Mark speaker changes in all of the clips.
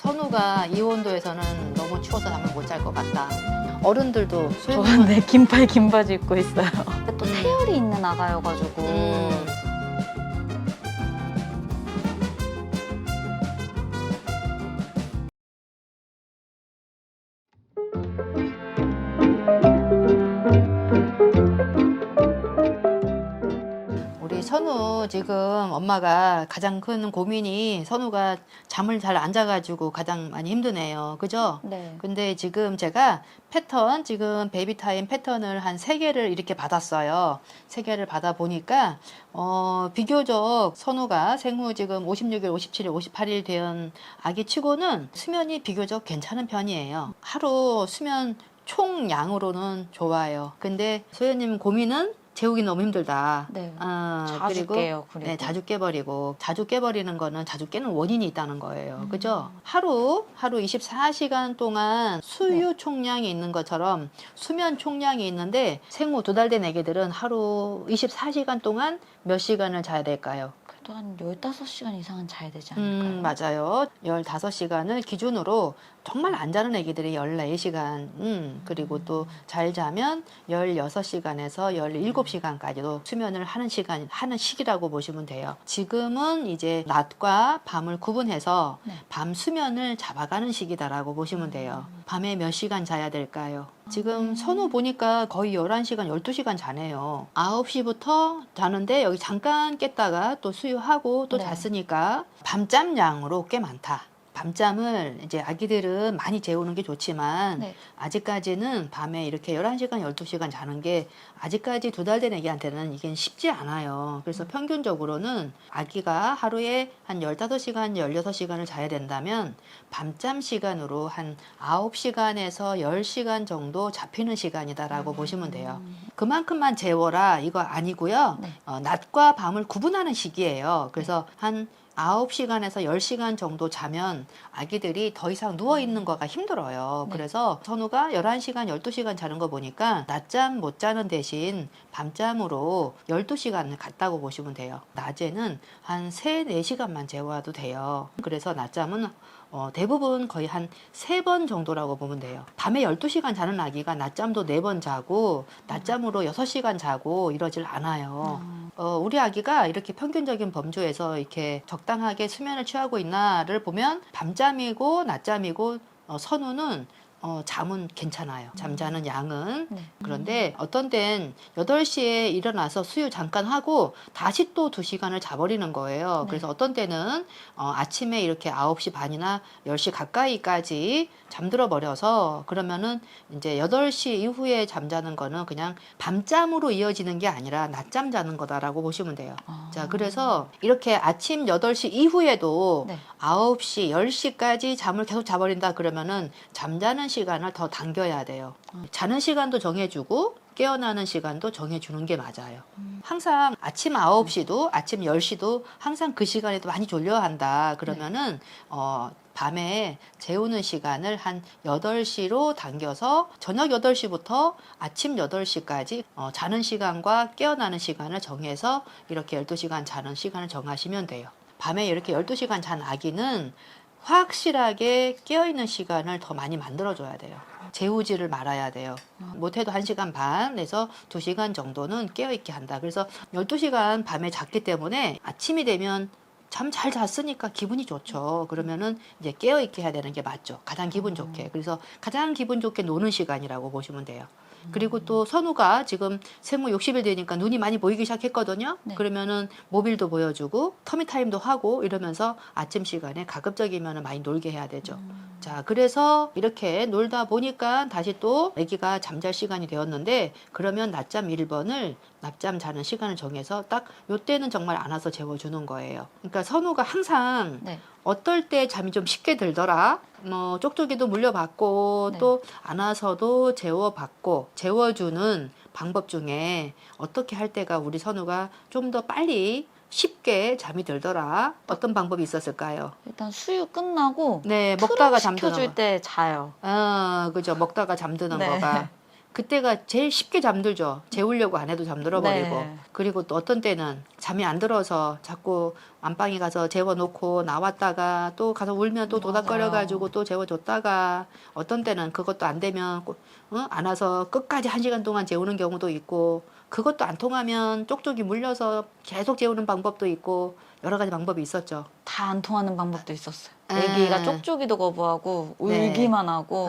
Speaker 1: 선우가 이 온도에서는 너무 추워서 잠을 못 잘 것 같다. 어른들도
Speaker 2: 저는 네, 긴팔 긴 바지 입고 있어요. 또
Speaker 1: 음.
Speaker 2: 태열이 있는 아가여가지고
Speaker 1: 우리 선우 지금 엄마가 가장 큰 고민이 선우가 잠을 잘 안 자가지고 가장 많이 힘드네요. 그죠?
Speaker 2: 네.
Speaker 1: 근데 지금 제가 패턴, 지금 베이비타임 패턴을 한 3개를 이렇게 받았어요. 3개를 받아보니까, 비교적 선우가 생후 지금 56일, 57일, 58일 된 아기 치고는 수면이 비교적 괜찮은 편이에요. 하루 수면 총량으로는 좋아요. 근데 소연님 고민은 재우기 너무 힘들다.
Speaker 2: 네.
Speaker 1: 자주
Speaker 2: 자주 깨요, 그리고.
Speaker 1: 네, 자주 깨버리고 자주 깨버리는 거는 자주 깨는 원인이 있다는 거예요. 그죠? 하루 24시간 동안 수유 총량이 있는 것처럼 수면 총량이 있는데 생후 2달 된 애기들은 하루 24시간 동안 몇 시간을 자야 될까요?
Speaker 2: 그래도 한 15시간 이상은 자야 되지 않을까요?
Speaker 1: 맞아요. 15시간을 기준으로 정말 안 자는 애기들이 14시간, 그리고 또 잘 자면 16시간에서 17시간까지도 수면을 하는 하는 시기라고 보시면 돼요. 지금은 이제 낮과 밤을 구분해서
Speaker 2: 네.
Speaker 1: 밤 수면을 잡아가는 시기다라고 보시면 돼요. 밤에 몇 시간 자야 될까요? 지금 선우 보니까 거의 11시간, 12시간 자네요. 9시부터 자는데 여기 잠깐 깼다가 또 수유하고 또
Speaker 2: 네.
Speaker 1: 잤으니까 밤잠 양으로 꽤 많다. 밤잠을 이제 아기들은 많이 재우는 게 좋지만
Speaker 2: 네.
Speaker 1: 아직까지는 밤에 이렇게 11시간, 12시간 자는 게 아직까지 2달 된 애기한테는 이게 쉽지 않아요. 그래서 평균적으로는 아기가 하루에 한 15시간, 16시간을 자야 된다면 밤잠 시간으로 한 9시간에서 10시간 정도 잡히는 시간이다라고 보시면 돼요. 그만큼만 재워라 이거 아니고요.
Speaker 2: 네.
Speaker 1: 낮과 밤을 구분하는 시기예요. 그래서 한 9시간에서 10시간 정도 자면 아기들이 더 이상 누워있는 거가 힘들어요.
Speaker 2: 네.
Speaker 1: 그래서 선우가 11시간, 12시간 자는 거 보니까 낮잠 못 자는 대신 밤잠으로 12시간을 갔다고 보시면 돼요. 낮에는 한 3, 4시간만 재워도 돼요. 그래서 낮잠은 대부분 거의 한 3번 정도라고 보면 돼요. 밤에 12시간 자는 아기가 낮잠도 4번 자고 낮잠으로 6시간 자고 이러질 않아요. 우리 아기가 이렇게 평균적인 범주에서 이렇게 적당하게 수면을 취하고 있나를 보면 밤잠이고 낮잠이고 선우는 잠은 괜찮아요. 잠자는 양은.
Speaker 2: 네.
Speaker 1: 그런데 어떤 땐 8시에 일어나서 수유 잠깐 하고 다시 또 2시간을 자버리는 거예요.
Speaker 2: 네.
Speaker 1: 그래서 어떤 때는 아침에 이렇게 9시 반이나 10시 가까이까지 잠들어 버려서 그러면은 이제 8시 이후에 잠자는 거는 그냥 밤잠으로 이어지는 게 아니라 낮잠 자는 거다라고 보시면 돼요. 자, 그래서 이렇게 아침 8시 이후에도
Speaker 2: 네.
Speaker 1: 9시, 10시까지 잠을 계속 자버린다 그러면은 잠자는 시간을 더 당겨야 돼요. 자는 시간도 정해주고 깨어나는 시간도 정해주는 게 맞아요. 항상 아침 9시도 아침 10시도 항상 그 시간에도 많이 졸려야 한다. 그러면은 밤에 재우는 시간을 한 8시로 당겨서 저녁 8시부터 아침 8시까지 자는 시간과 깨어나는 시간을 정해서 이렇게 12시간 자는 시간을 정하시면 돼요. 밤에 이렇게 12시간 잔 아기는 확실하게 깨어있는 시간을 더 많이 만들어줘야 돼요. 재우지를 말아야 돼요. 못해도 1시간 반에서 2시간 정도는 깨어있게 한다. 그래서 12시간 밤에 잤기 때문에 아침이 되면 잠 잘 잤으니까 기분이 좋죠. 그러면은 이제 깨어있게 해야 되는 게 맞죠. 가장 기분 좋게. 그래서 가장 기분 좋게 노는 시간이라고 보시면 돼요. 그리고 또 선우가 지금 생후 60일 되니까 눈이 많이 보이기 시작했거든요.
Speaker 2: 네.
Speaker 1: 그러면은 모빌도 보여주고 터미타임도 하고 이러면서 아침 시간에 가급적이면 많이 놀게 해야 되죠. 자, 그래서 이렇게 놀다 보니까 다시 또 아기가 잠잘 시간이 되었는데 그러면 낮잠 1번을 낮잠 자는 시간을 정해서 딱 요때는 정말 안아서 재워주는 거예요. 그러니까 선우가 항상
Speaker 2: 네.
Speaker 1: 어떨 때 잠이 좀 쉽게 들더라. 뭐 쪽쪽이도 물려받고
Speaker 2: 네.
Speaker 1: 또 안아서도 재워받고 재워주는 방법 중에 어떻게 할 때가 우리 선우가 좀 더 빨리 쉽게 잠이 들더라. 어떤 방법이 있었을까요?
Speaker 2: 일단 수유 끝나고
Speaker 1: 네,
Speaker 2: 트름
Speaker 1: 먹다가 잠드는
Speaker 2: 시켜줄
Speaker 1: 거.
Speaker 2: 때 자요.
Speaker 1: 그죠. 먹다가 잠드는
Speaker 2: 네.
Speaker 1: 거가. 그때가 제일 쉽게 잠들죠. 재우려고 안 해도 잠들어 버리고.
Speaker 2: 네.
Speaker 1: 그리고 또 어떤 때는 잠이 안 들어서 자꾸 안방에 가서 재워놓고 나왔다가 또 가서 울면 또 도닥거려가지고 또 재워줬다가 어떤 때는 그것도 안 되면 안 와서 끝까지 1시간 동안 재우는 경우도 있고 그것도 안 통하면 쪽쪽이 물려서 계속 재우는 방법도 있고 여러 가지 방법이 있었죠.
Speaker 2: 다 안 통하는 방법도 있었어요.
Speaker 1: 아.
Speaker 2: 애기가 쪽쪽이도 거부하고 울기만 하고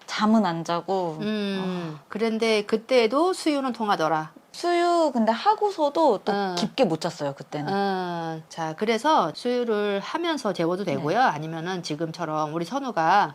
Speaker 2: 잠은 안 자고
Speaker 1: 그런데 그때도 수유는 통하더라.
Speaker 2: 수유 근데 하고서도 또
Speaker 1: 어.
Speaker 2: 깊게 못 잤어요 그때는.
Speaker 1: 자, 그래서 수유를 하면서 재워도 되고요. 아니면은 지금처럼 우리 선우가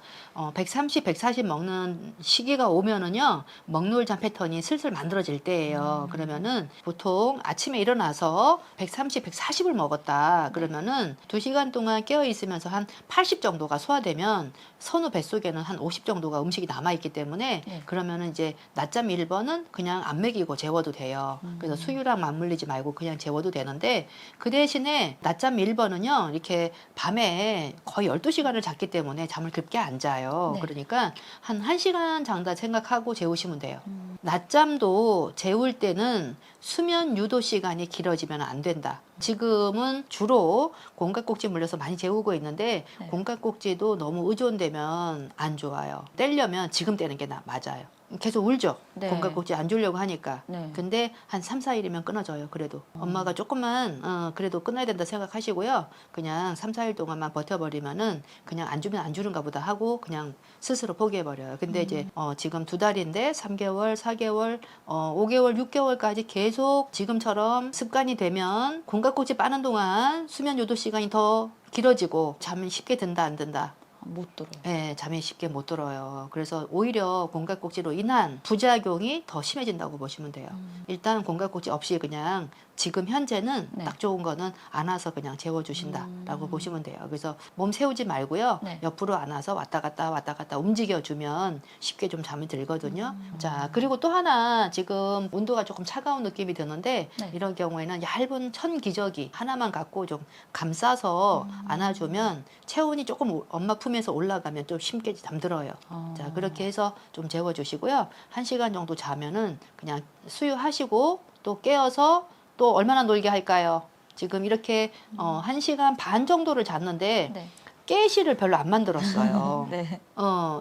Speaker 1: 130, 140 먹는 시기가 오면은요, 먹놀잠 패턴이 슬슬 만들어질 때예요. 그러면은 보통 아침에 일어나서 130, 140을 먹었다. 그러면은 2시간 동안 깨어 있으면서 한 80 정도가 소화되면 선우 뱃속에는 한 50 정도가 음식이 남아있기 때문에
Speaker 2: 네.
Speaker 1: 그러면은 이제 낮잠 1번은 그냥 안 먹이고 재워도 돼요. 그래서 수유랑 맞물리지 말고 그냥 재워도 되는데 그 대신에 낮잠 1번은요 이렇게 밤에 거의 12시간을 잤기 때문에 잠을 깊게 안 자요.
Speaker 2: 네.
Speaker 1: 그러니까 한 1시간 정도 생각하고 재우시면 돼요. 낮잠도 재울 때는 수면 유도 시간이 길어지면 안 된다. 지금은 주로 공각꼭지 물려서 많이 재우고 있는데
Speaker 2: 네.
Speaker 1: 공각꼭지도 너무 의존되면 안 좋아요. 떼려면 지금 떼는 게 맞아요. 계속 울죠.
Speaker 2: 네.
Speaker 1: 공각꼭지 안 주려고 하니까.
Speaker 2: 네.
Speaker 1: 근데 한 3, 4일이면 끊어져요. 그래도 엄마가 조금만 그래도 끊어야 된다 생각하시고요. 그냥 3, 4일 동안만 버텨버리면은 그냥 안 주면 안 주는가 보다 하고 그냥 스스로 포기해버려요. 근데 이제 지금 2달인데 3개월, 4개월, 5개월, 6개월까지 계속 지금처럼 습관이 되면 공각꼭지 빠는 동안 수면 유도 시간이 더 길어지고 잠이 쉽게 든다 안 든다.
Speaker 2: 못 들어요.
Speaker 1: 네, 잠이 쉽게 못 들어요. 그래서 오히려 공각꼭지로 인한 부작용이 더 심해진다고 보시면 돼요. 일단 공각꼭지 없이 그냥 지금 현재는
Speaker 2: 네.
Speaker 1: 딱 좋은 거는 안아서 그냥 재워주신다라고 보시면 돼요. 그래서 몸 세우지 말고요.
Speaker 2: 네.
Speaker 1: 옆으로 안아서 왔다 갔다 움직여주면 쉽게 좀 잠이 들거든요. 자, 그리고 또 하나 지금 온도가 조금 차가운 느낌이 드는데
Speaker 2: 네.
Speaker 1: 이런 경우에는 얇은 천 기저귀 하나만 갖고 좀 감싸서 안아주면 체온이 조금 엄마 품에서 올라가면 좀 쉽게 잠들어요. 자, 그렇게 해서 좀 재워주시고요. 1시간 정도 자면은 그냥 수유하시고 또 깨어서 또 얼마나 놀게 할까요? 지금 이렇게 1시간 반 정도를 잤는데
Speaker 2: 네.
Speaker 1: 깨시를 별로 안 만들었어요.
Speaker 2: 네.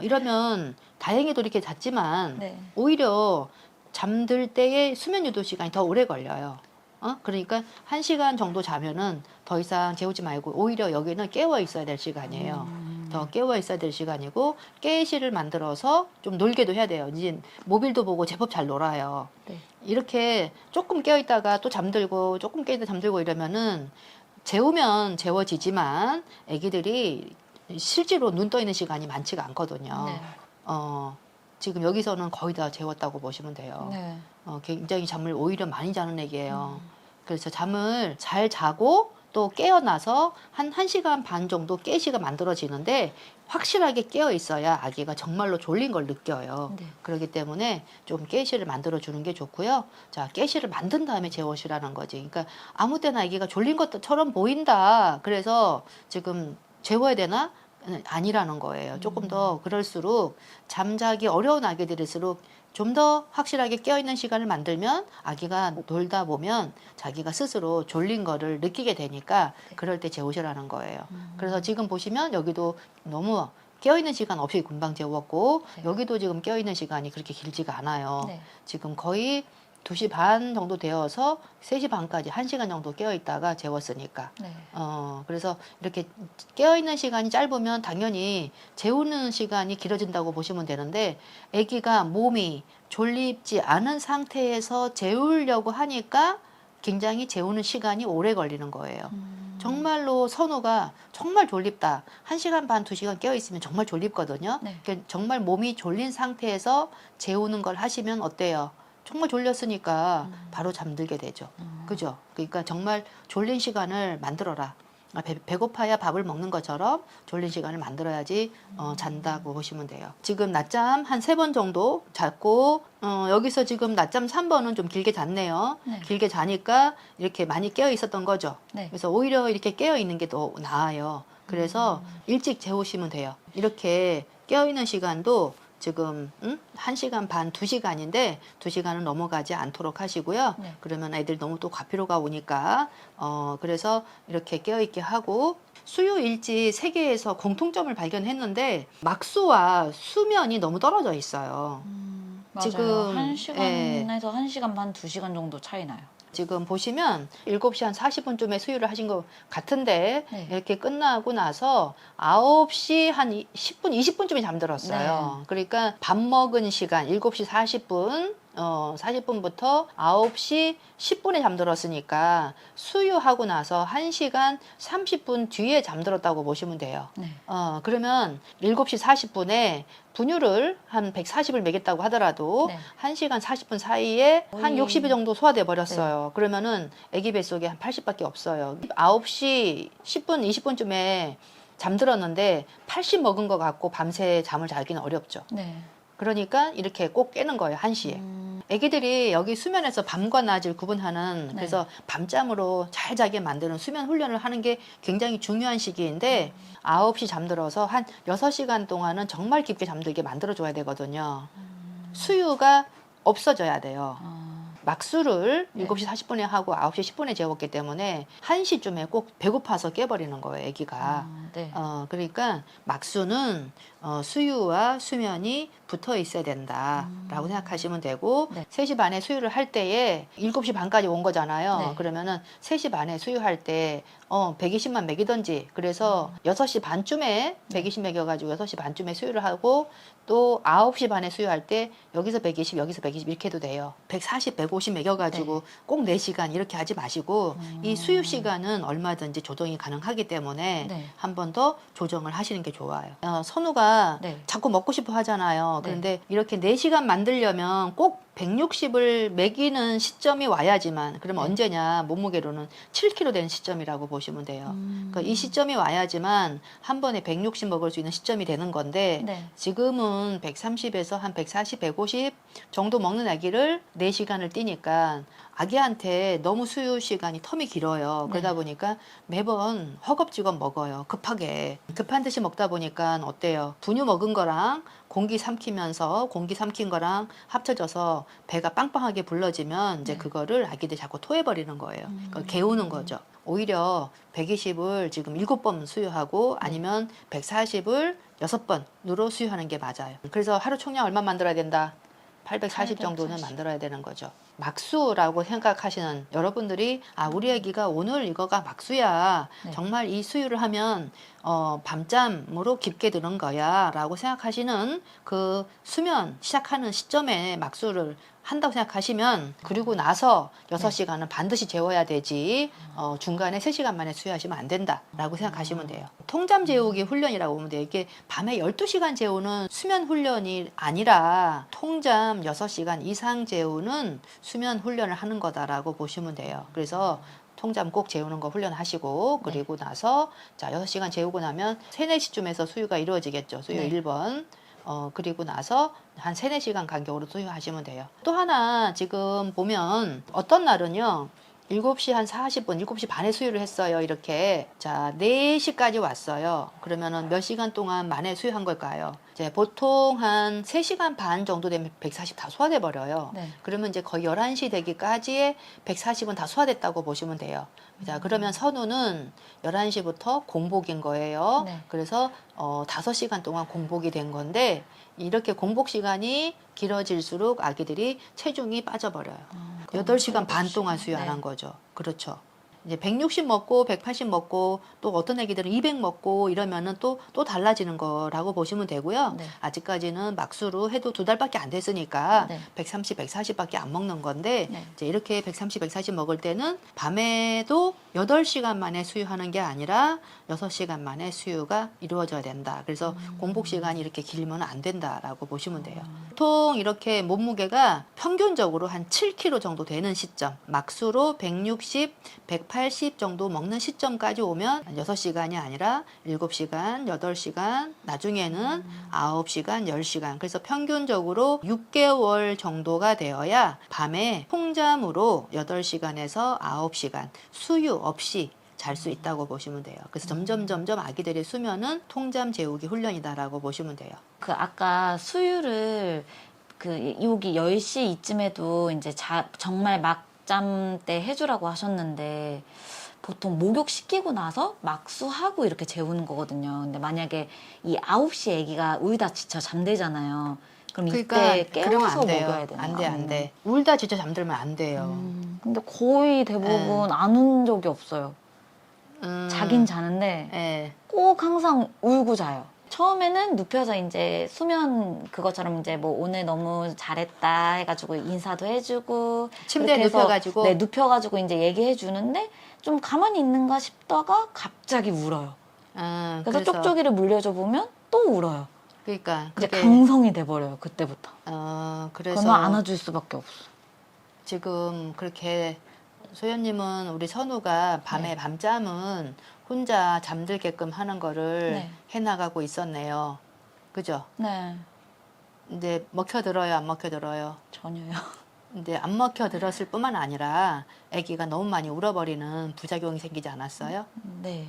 Speaker 1: 이러면 다행히도 이렇게 잤지만
Speaker 2: 네.
Speaker 1: 오히려 잠들 때의 수면 유도 시간이 더 오래 걸려요. 그러니까 1시간 정도 자면은 더 이상 재우지 말고 오히려 여기는 깨어 있어야 될 시간이에요. 더 깨어 있어야 될 시간이고 깨시를 만들어서 좀 놀게도 해야 돼요. 이제 모빌도 보고 제법 잘 놀아요.
Speaker 2: 네.
Speaker 1: 이렇게 조금 깨어 있다가 또 잠들고 조금 깨어 있다 잠들고 이러면은 재우면 재워지지만 아기들이 실제로 눈 떠 있는 시간이 많지가 않거든요.
Speaker 2: 네.
Speaker 1: 지금 여기서는 거의 다 재웠다고 보시면 돼요.
Speaker 2: 네.
Speaker 1: 굉장히 잠을 오히려 많이 자는 애기예요. 그래서 잠을 잘 자고 또 깨어나서 한 1시간 반 정도 깨시가 만들어지는데 확실하게 깨어 있어야 아기가 정말로 졸린 걸 느껴요.
Speaker 2: 네.
Speaker 1: 그렇기 때문에 좀 깨시를 만들어 주는 게 좋고요. 자, 깨시를 만든 다음에 재워시라는 거지. 그러니까 아무 때나 아기가 졸린 것처럼 보인다. 그래서 지금 재워야 되나? 아니라는 거예요. 조금 더 그럴수록 잠자기 어려운 아기들일수록 좀 더 확실하게 깨어있는 시간을 만들면 아기가 놀다 보면 자기가 스스로 졸린 거를 느끼게 되니까 그럴 때 재우시라는 거예요. 그래서 지금 보시면 여기도 너무 깨어있는 시간 없이 금방 재웠고
Speaker 2: 네.
Speaker 1: 여기도 지금 깨어있는 시간이 그렇게 길지가 않아요.
Speaker 2: 네.
Speaker 1: 지금 거의 2시 반 정도 되어서 3시 반까지 1시간 정도 깨어있다가 재웠으니까.
Speaker 2: 네.
Speaker 1: 그래서 이렇게 깨어있는 시간이 짧으면 당연히 재우는 시간이 길어진다고 보시면 되는데 아기가 몸이 졸립지 않은 상태에서 재우려고 하니까 굉장히 재우는 시간이 오래 걸리는 거예요. 정말로 선우가 정말 졸립다. 1시간 반, 2시간 깨어있으면 정말 졸립거든요.
Speaker 2: 네.
Speaker 1: 그러니까 정말 몸이 졸린 상태에서 재우는 걸 하시면 어때요? 정말 졸렸으니까 바로 잠들게 되죠. 그죠? 그러니까 정말 졸린 시간을 만들어라. 배고파야 밥을 먹는 것처럼 졸린 시간을 만들어야지 잔다고 보시면 돼요. 지금 낮잠 한 3번 정도 잤고 여기서 지금 낮잠 3번은 좀 길게 잤네요.
Speaker 2: 네.
Speaker 1: 길게 자니까 이렇게 많이 깨어 있었던 거죠.
Speaker 2: 네.
Speaker 1: 그래서 오히려 이렇게 깨어 있는 게 더 나아요. 그래서 일찍 재우시면 돼요. 이렇게 깨어 있는 시간도 지금 1시간 반, 2시간인데 2시간은 넘어가지 않도록 하시고요.
Speaker 2: 네.
Speaker 1: 그러면 애들 너무 또 과피로가 오니까 그래서 이렇게 깨어있게 하고 수유 일지 세계에서 공통점을 발견했는데 막수와 수면이 너무 떨어져 있어요.
Speaker 2: 맞아요.
Speaker 1: 지금,
Speaker 2: 1시간에서 1시간 반, 2시간 정도 차이 나요.
Speaker 1: 지금 보시면 7시 한 40분쯤에 수유를 하신 것 같은데
Speaker 2: 네.
Speaker 1: 이렇게 끝나고 나서 9시 한 10분, 20분쯤에 잠들었어요. 그러니까 밥 먹은 시간 7시 40분 40분부터 9시 10분에 잠들었으니까 수유하고 나서 1시간 30분 뒤에 잠들었다고 보시면 돼요.
Speaker 2: 네.
Speaker 1: 그러면 7시 40분에 분유를 한 140을 먹였다고 하더라도
Speaker 2: 네.
Speaker 1: 1시간 40분 사이에 한
Speaker 2: 거의-
Speaker 1: 60일 정도 소화돼 버렸어요. 그러면은 아기 뱃속에 한 80밖에 없어요. 9시 10분, 20분쯤에 잠들었는데 80 먹은 것 같고 밤새 잠을 자기는 어렵죠.
Speaker 2: 네.
Speaker 1: 그러니까 이렇게 꼭 깨는 거예요, 1시에. 애기들이 여기 수면에서 밤과 낮을 구분하는 그래서 밤잠으로 잘 자게 만드는 수면 훈련을 하는 게 굉장히 중요한 시기인데 9시 잠들어서 한 6시간 동안은 정말 깊게 잠들게 만들어줘야 되거든요. 수유가 없어져야 돼요. 막수를
Speaker 2: 네.
Speaker 1: 7시 40분에 하고 9시 10분에 재웠기 때문에 1시쯤에 꼭 배고파서 깨버리는 거예요, 애기가.
Speaker 2: 네.
Speaker 1: 그러니까 막수는 수유와 수면이 붙어 있어야 된다라고 생각하시면 되고
Speaker 2: 네.
Speaker 1: 3시 반에 수유를 할 때에 7시 반까지 온 거잖아요.
Speaker 2: 네.
Speaker 1: 그러면은 3시 반에 수유할 때 120만 먹이던지 그래서 6시 반쯤에 120 먹여가지고 6시 반쯤에 수유를 하고 또 9시 반에 수유할 때 여기서 120 여기서 120 이렇게 해도 돼요. 140, 150 먹여가지고 꼭 4시간 이렇게 하지 마시고 이 수유 시간은 얼마든지 조정이 가능하기 때문에
Speaker 2: 네.
Speaker 1: 한 번 더 조정을 하시는 게 좋아요. 선우가
Speaker 2: 네.
Speaker 1: 자꾸 먹고 싶어 하잖아요.
Speaker 2: 네.
Speaker 1: 그런데 이렇게 4시간 만들려면 꼭 160을 먹이는 시점이 와야지만 그러면
Speaker 2: 네.
Speaker 1: 언제냐 몸무게로는 7kg 되는 시점이라고 보시면 돼요. 그러니까 이 시점이 와야지만 한 번에 160 먹을 수 있는 시점이 되는 건데
Speaker 2: 네.
Speaker 1: 지금은 130에서 한 140, 150 정도 먹는 아기를 4시간을 뛰니까 아기한테 너무 수유 시간이 텀이 길어요. 그러다
Speaker 2: 네.
Speaker 1: 보니까 매번 허겁지겁 먹어요. 급하게. 급한 듯이 먹다 보니까 어때요? 분유 먹은 거랑 공기 삼키면서 공기 삼킨 거랑 합쳐져서 배가 빵빵하게 불러지면 이제
Speaker 2: 네.
Speaker 1: 그거를 아기들 자꾸 토해버리는 거예요. 그러니까 개우는 거죠. 오히려 120을 지금 7번 수유하고 아니면 140을 6번으로 수유하는 게 맞아요. 그래서 하루 총량 얼마 만들어야 된다? 840 정도는
Speaker 2: 840.
Speaker 1: 만들어야 되는 거죠. 막수라고 생각하시는 여러분들이 우리 아기가 오늘 이거가 막수야.
Speaker 2: 네.
Speaker 1: 정말 이 수유를 하면 밤잠으로 깊게 드는 거야 라고 생각하시는 그 수면 시작하는 시점에 막수를 한다고 생각하시면 그리고 나서 6시간은 반드시 재워야 되지 중간에 3시간 만에 수유하시면 안 된다라고 생각하시면 돼요. 통잠 재우기 훈련이라고 보면 돼요. 이게 밤에 12시간 재우는 수면 훈련이 아니라 통잠 6시간 이상 재우는 수면 훈련을 하는 거다라고 보시면 돼요. 그래서 통잠 꼭 재우는 거 훈련하시고 그리고 나서 자 6시간 재우고 나면 3, 4시쯤에서 수유가 이루어지겠죠. 수유
Speaker 2: 네.
Speaker 1: 1번. 그리고 나서 한 3, 4시간 간격으로 수유하시면 돼요. 또 하나 지금 보면 어떤 날은요. 7시 한 40분, 7시 반에 수유를 했어요. 이렇게. 자, 4시까지 왔어요. 그러면은 몇 시간 동안 만에 수유한 걸까요? 이제 보통 한 3시간 반 정도 되면 140 다 소화돼 버려요.
Speaker 2: 네.
Speaker 1: 그러면 이제 거의 11시 되기까지에 140은 다 소화됐다고 보시면 돼요. 자, 그러면 선우는 11시부터 공복인 거예요.
Speaker 2: 네.
Speaker 1: 그래서 5시간 동안 공복이 된 건데 이렇게 공복 시간이 길어질수록 아기들이 체중이 빠져버려요. 8시간 반 동안 수유 안 한 거죠. 그렇죠. 이제 160 먹고 180 먹고 또 어떤 애기들은 200 먹고 이러면은 또 달라지는 거라고 보시면 되고요.
Speaker 2: 네.
Speaker 1: 아직까지는 막수로 해도 2달밖에 안 됐으니까
Speaker 2: 네.
Speaker 1: 130, 140밖에 안 먹는 건데
Speaker 2: 네.
Speaker 1: 이제 이렇게 130, 140 먹을 때는 밤에도 8시간 만에 수유하는 게 아니라 6시간 만에 수유가 이루어져야 된다. 그래서 공복 시간이 이렇게 길면 안 된다라고 보시면 돼요. 보통 이렇게 몸무게가 평균적으로 한 7kg 정도 되는 시점, 막수로 160, 180 정도 먹는 시점까지 오면 6시간이 아니라 7시간, 8시간, 나중에는 9시간, 10시간. 그래서 평균적으로 6개월 정도가 되어야 밤에 통잠으로 8시간에서 9시간 수유 없이 잘 수 있다고 보시면 돼요. 그래서 점점 아기들의 수면은 통잠 재우기 훈련이다라고 보시면 돼요.
Speaker 2: 그 아까 수유를 그 여기 10시 이쯤에도 이제 정말 막잠 때 해주라고 하셨는데 보통 목욕시키고 나서 막수하고 이렇게 재우는 거거든요. 근데 만약에 이 9시 아기가 울다 지쳐 잠들잖아요. 그럼 이때
Speaker 1: 그러면
Speaker 2: 깨워서
Speaker 1: 안 돼요.
Speaker 2: 먹여야 되나요?
Speaker 1: 안 돼, 안 돼. 울다 진짜 잠들면 안 돼요.
Speaker 2: 근데 거의 대부분 안 운 적이 없어요. 자긴 자는데
Speaker 1: 예.
Speaker 2: 꼭 항상 울고 자요. 처음에는 눕혀서 이제 수면 그것처럼 이제 뭐 오늘 너무 잘했다 해가지고 인사도 해주고
Speaker 1: 침대에
Speaker 2: 그렇게 해서
Speaker 1: 눕혀가지고?
Speaker 2: 네, 눕혀가지고 이제 얘기해 주는데 좀 가만히 있는가 싶다가 갑자기 울어요. 그래서 쪽쪽이를 물려줘 보면 또 울어요.
Speaker 1: 그러니까
Speaker 2: 이제
Speaker 1: 그게
Speaker 2: 강성이 돼버려요 그때부터.
Speaker 1: 그래서
Speaker 2: 그러면 안아줄 수밖에 없어.
Speaker 1: 지금 그렇게 소연님은 우리 선우가 밤에
Speaker 2: 네.
Speaker 1: 밤잠은 혼자 잠들게끔 하는 거를
Speaker 2: 네.
Speaker 1: 해나가고 있었네요. 그죠?
Speaker 2: 네,
Speaker 1: 근데 먹혀들어요, 안 먹혀들어요?
Speaker 2: 전혀요.
Speaker 1: 근데 안 먹혀들었을 뿐만 아니라 아기가 너무 많이 울어버리는 부작용이 생기지 않았어요?
Speaker 2: 네.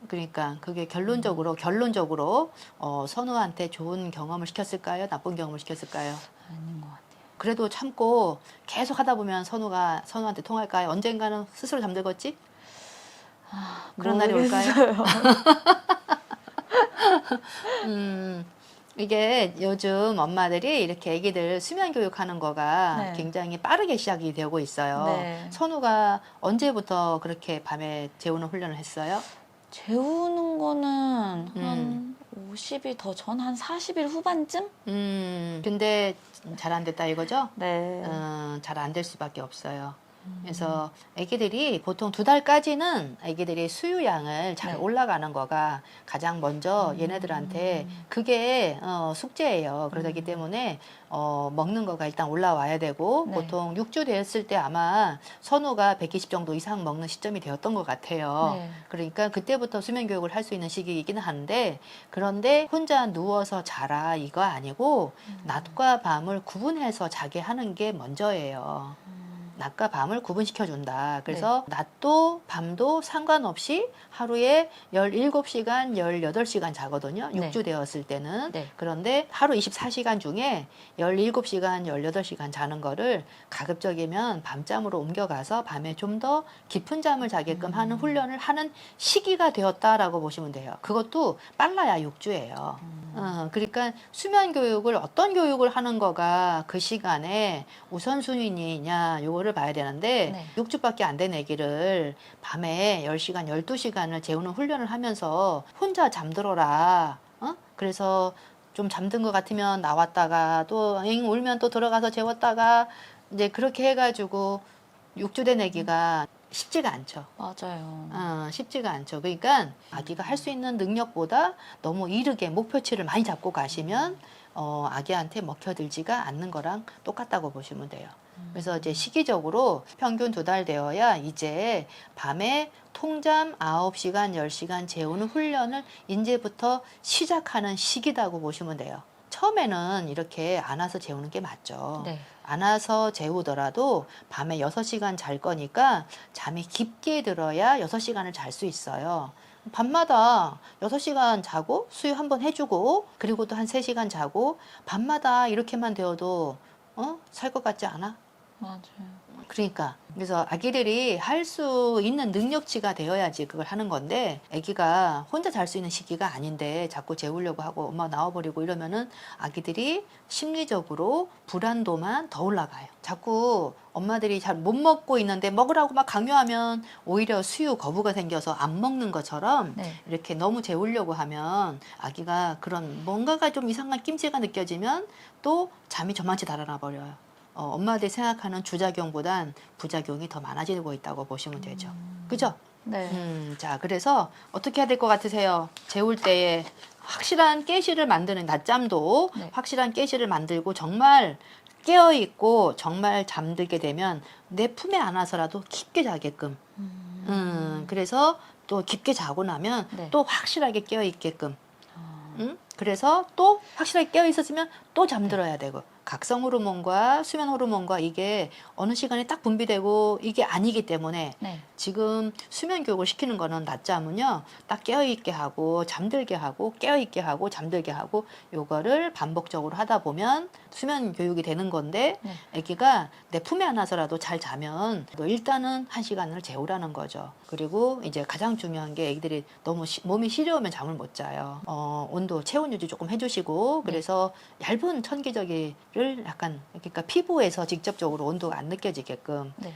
Speaker 1: 그러니까 그게 결론적으로 선우한테 좋은 경험을 시켰을까요? 나쁜 경험을 시켰을까요?
Speaker 2: 아닌 것 같아요.
Speaker 1: 그래도 참고 계속 하다 보면 선우가 선우한테 통할까요? 언젠가는 스스로 잠들겠지? 그런 날이 올까요?
Speaker 2: 모르겠어요.
Speaker 1: 이게 요즘 엄마들이 이렇게 아기들 수면 교육하는 거가
Speaker 2: 네.
Speaker 1: 굉장히 빠르게 시작이 되고 있어요.
Speaker 2: 네.
Speaker 1: 선우가 언제부터 그렇게 밤에 재우는 훈련을 했어요?
Speaker 2: 재우는 거는 한 50일 더 전, 한 40일 후반쯤?
Speaker 1: 근데 잘 안 됐다 이거죠?
Speaker 2: 네.
Speaker 1: 잘 안 될 수밖에 없어요. 그래서 아기들이 보통 2달까지는 아기들이 수유량을 잘
Speaker 2: 네.
Speaker 1: 올라가는 거가 가장 먼저 얘네들한테 그게 숙제예요. 그러기 때문에 먹는 거가 일단 올라와야 되고
Speaker 2: 네.
Speaker 1: 보통 6주 됐을 때 아마 선우가 120 정도 이상 먹는 시점이 되었던 것 같아요.
Speaker 2: 네.
Speaker 1: 그러니까 그때부터 수면 교육을 할 수 있는 시기이기는 한데 그런데 혼자 누워서 자라 이거 아니고 낮과 밤을 구분해서 자게 하는 게 먼저예요. 낮과 밤을 구분시켜준다. 그래서 낮도 밤도 상관없이 하루에 17시간, 18시간 자거든요.
Speaker 2: 네.
Speaker 1: 6주 되었을 때는.
Speaker 2: 네.
Speaker 1: 그런데 하루 24시간 중에 17시간, 18시간 자는 거를 가급적이면 밤잠으로 옮겨가서 밤에 좀 더 깊은 잠을 자게끔 하는 훈련을 하는 시기가 되었다라고 보시면 돼요. 그것도 빨라야 6주예요. 그러니까 수면 교육을 어떤 교육을 하는 거가 그 시간에 우선순위냐 요거를 봐야 되는데
Speaker 2: 네.
Speaker 1: 6주밖에 안 된 아기를 밤에 10시간, 12시간을 재우는 훈련을 하면서 혼자 잠들어라. 그래서 좀 잠든 것 같으면 나왔다가 또 잉 울면 또 들어가서 재웠다가 이제 그렇게 해가지고 6주 된 아기가 쉽지가 않죠.
Speaker 2: 맞아요.
Speaker 1: 쉽지가 않죠. 그러니까 아기가 할 수 있는 능력보다 너무 이르게 목표치를 많이 잡고 가시면 아기한테 먹혀들지가 않는 거랑 똑같다고 보시면 돼요. 그래서 이제 시기적으로 평균 2달 되어야 이제 밤에 통잠 9시간, 10시간 재우는 훈련을 이제부터 시작하는 시기다고 보시면 돼요. 처음에는 이렇게 안아서 재우는 게 맞죠.
Speaker 2: 네.
Speaker 1: 안아서 재우더라도 밤에 6시간 잘 거니까 잠이 깊게 들어야 6시간을 잘 수 있어요. 밤마다 6시간 자고 수유 한번 해주고 그리고 또 한 3시간 자고 밤마다 이렇게만 되어도 살 것 같지 않아?
Speaker 2: 맞아요.
Speaker 1: 그러니까 그래서 아기들이 할 수 있는 능력치가 되어야지 그걸 하는 건데 아기가 혼자 잘 수 있는 시기가 아닌데 자꾸 재우려고 하고 엄마 나와버리고 이러면은 아기들이 심리적으로 불안도만 더 올라가요. 자꾸 엄마들이 잘 못 먹고 있는데 먹으라고 막 강요하면 오히려 수유 거부가 생겨서 안 먹는 것처럼
Speaker 2: 네.
Speaker 1: 이렇게 너무 재우려고 하면 아기가 그런 뭔가가 좀 이상한 낌새가 느껴지면 또 잠이 저만치 달아나 버려요. 엄마들이 생각하는 주작용보단 부작용이 더 많아지고 있다고 보시면 되죠. 그죠?
Speaker 2: 네.
Speaker 1: 자, 그래서 어떻게 해야 될 것 같으세요? 재울 때에 확실한 깨시를 만드는 낮잠도
Speaker 2: 네.
Speaker 1: 확실한 깨시를 만들고 정말 깨어있고 정말 잠들게 되면 내 품에 안아서라도 깊게 자게끔 그래서 또 깊게 자고 나면
Speaker 2: 네.
Speaker 1: 또 확실하게 깨어있게끔 그래서 또 확실하게 깨어있었으면 또 잠들어야 되고 각성 호르몬과 수면 호르몬과 이게 어느 시간에 딱 분비되고 이게 아니기 때문에
Speaker 2: 네.
Speaker 1: 지금 수면 교육을 시키는 거는 낮잠은요 딱 깨어있게 하고 잠들게 하고 깨어있게 하고 잠들게 하고 요거를 반복적으로 하다 보면 수면 교육이 되는 건데
Speaker 2: 네.
Speaker 1: 아기가 내 품에 안아서라도 잘 자면 일단은 1시간을 재우라는 거죠. 그리고 이제 가장 중요한 게 아기들이 너무 몸이 시려우면 잠을 못 자요. 온도 체온 유지 조금 해주시고 그래서 얇은 천기저귀를 약간 그러니까 피부에서 직접적으로 온도가 안 느껴지게끔
Speaker 2: 네.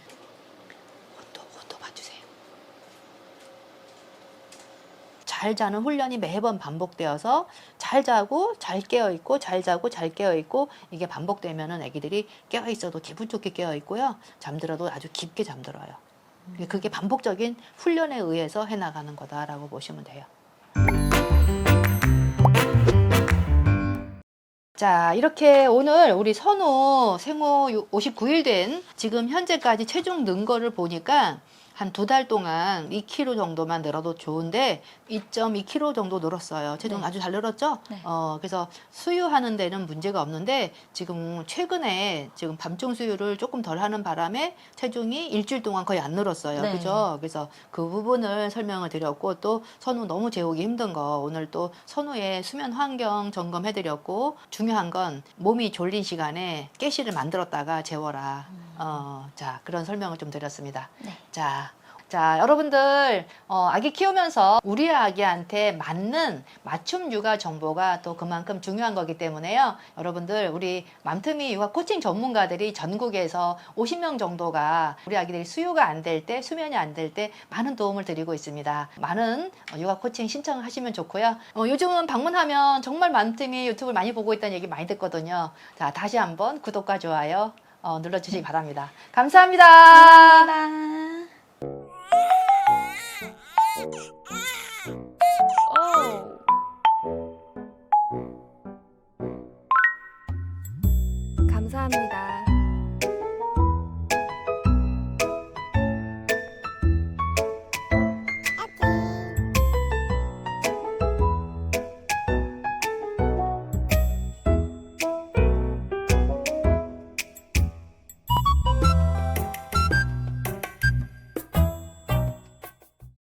Speaker 1: 온도 봐주세요. 잘 자는 훈련이 매번 반복되어서 잘 자고 잘 깨어 있고 잘 자고 잘 깨어 있고 이게 반복되면은 아기들이 깨어 있어도 기분 좋게 깨어 있고요. 잠들어도 아주 깊게 잠들어요. 그게 반복적인 훈련에 의해서 해나가는 거다라고 보시면 돼요. 자, 이렇게 오늘 우리 선우 생후 59일 된 지금 현재까지 체중 는 거를 보니까 한 2달 동안 2kg 정도만 늘어도 좋은데 2.2kg 정도 늘었어요. 체중
Speaker 2: 네.
Speaker 1: 아주 잘 늘었죠?
Speaker 2: 네.
Speaker 1: 그래서 수유하는 데는 문제가 없는데 지금 최근에 지금 밤중 수유를 조금 덜 하는 바람에 체중이 일주일 동안 거의 안 늘었어요.
Speaker 2: 네.
Speaker 1: 그죠? 그래서 그 부분을 설명을 드렸고 또 선우 너무 재우기 힘든 거 오늘 또 선우의 수면 환경 점검해 드렸고 중요한 건 몸이 졸린 시간에 깨시를 만들었다가 재워라. 자, 그런 설명을 좀 드렸습니다.
Speaker 2: 네.
Speaker 1: 자, 여러분들 아기 키우면서 우리 아기한테 맞는 맞춤 육아 정보가 또 그만큼 중요한 거기 때문에요. 여러분들 우리 맘틈이 육아 코칭 전문가들이 전국에서 50명 정도가 우리 아기들이 수유가 안 될 때, 수면이 안 될 때 많은 도움을 드리고 있습니다. 많은 육아 코칭 신청을 하시면 좋고요. 요즘은 방문하면 정말 맘틈이 유튜브를 많이 보고 있다는 얘기 많이 듣거든요. 자, 다시 한번 구독과 좋아요 눌러주시기 바랍니다. 감사합니다.
Speaker 2: 감사합니다.